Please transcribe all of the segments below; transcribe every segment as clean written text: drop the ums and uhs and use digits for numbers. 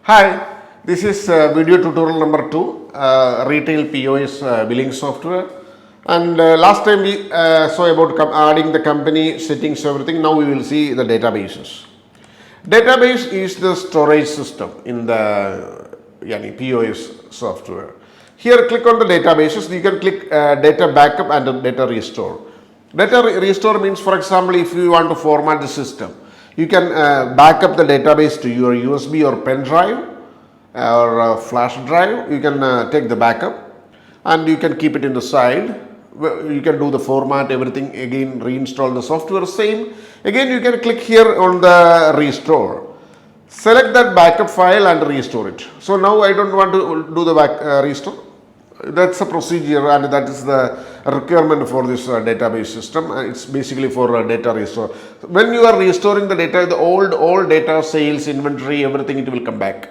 Hi, this is video tutorial number 2, Retail POS Billing Software. And last time we saw about adding the company settings, everything. Now we will see the databases. Database is the storage system in the POS software. Here click on the databases. You can click data backup and data restore. Data restore means, for example, if you want to format the system, you can back up the database to your USB or pen drive or flash drive. You can take the backup and you can keep it in the side. You can do the format, everything, again reinstall the software, same. Again you can click here on the restore. Select that backup file and restore it. So now I don't want to do the restore. That's a procedure and that is the requirement for this database system. It's basically for data restore. When you are restoring the data, the old data, sales, inventory, everything, it will come back.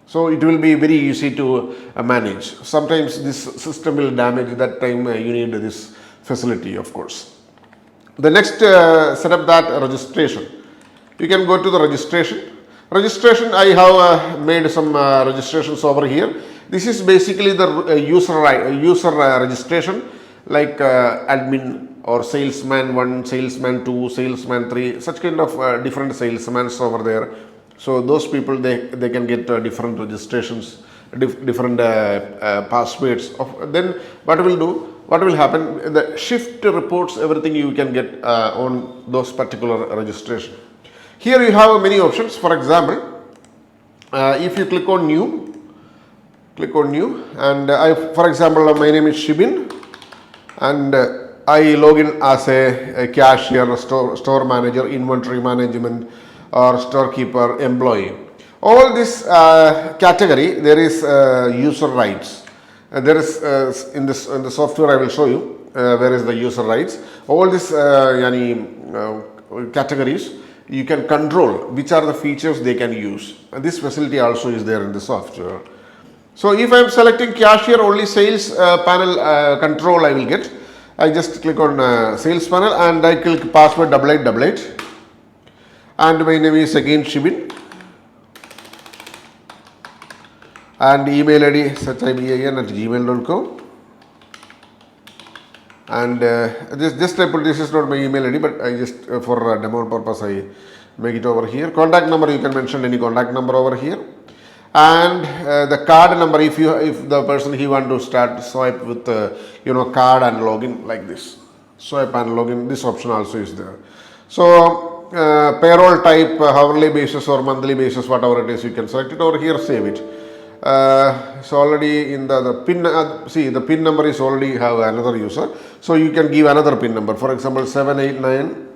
So it will be very easy to manage. Sometimes this system will damage, that time you need this facility, of course. The next setup, that registration. You can go to the registration. Registration, I have made some registrations over here. This is basically the user registration, like admin or salesman 1, salesman 2, salesman 3, such kind of different salesmen over there. So those people, they can get different registrations, different passwords. Then what will happen, the shift reports, everything you can get on those particular registration. Here you have many options. For example, if you click on new, and for example, my name is Shibin and I log in as a cashier, store manager, inventory management, or storekeeper, employee. All this category, there is user rights. There is in the software I will show you where is the user rights. All these categories you can control which are the features they can use. And this facility also is there in the software. So if I am selecting cashier, only sales panel control I will get. I just click on sales panel and I click password 8888. And my name is again Shibin, and email ID sachiban@gmail.com, and just I put, this is not my email ID, but I just for demo purpose I make it over here. Contact number, you can mention any contact number over here, and the card number, if the person he want to start swipe with card and login like this, swipe and login, this option also is there. So payroll type, hourly basis or monthly basis, whatever it is, you can select it over here, save it. So already in the pin, see the pin number is already have another user, so you can give another pin number, for example 789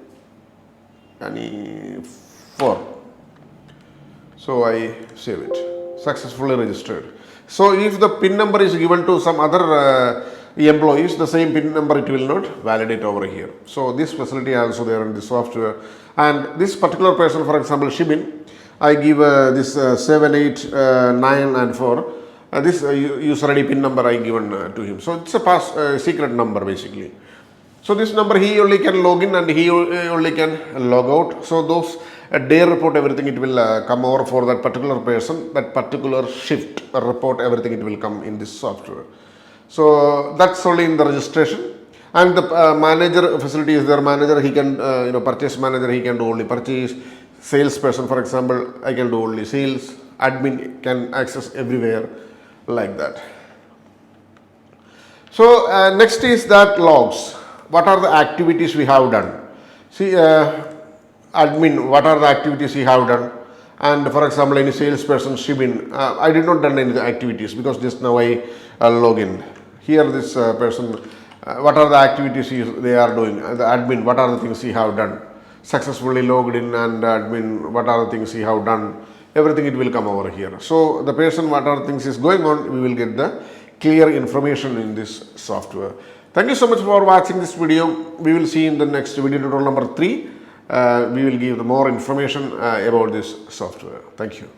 so I save it, successfully registered. So if the pin number is given to some other employees, the same pin number it will not validate over here. So this facility also there in the software. And this particular person, for example Shibin, I give this 789 this user ID pin number I given to him. So it's a secret number basically. So this number he only can log in and he only can log out. So those day report, everything, it will come over for that particular person, that particular shift report, everything, it will come in this software. So that's only in the registration. And the manager facility is their manager, he can purchase manager, he can do only purchase. Salesperson, for example, I can do only sales. Admin can access everywhere, like that. So next is that logs. What are the activities we have done? See, admin, what are the activities he have done? And for example, any salesperson Shibin, I did not done any activities because just now I log in. Here this person, what are the activities they are doing? The admin, what are the things he have done? Successfully logged in, and admin, what are the things he have done? Everything, it will come over here. So the person, what are the things is going on, we will get the clear information in this software. Thank you so much for watching this video. We will see in the next video tutorial number 3. We will give more information about this software. Thank you.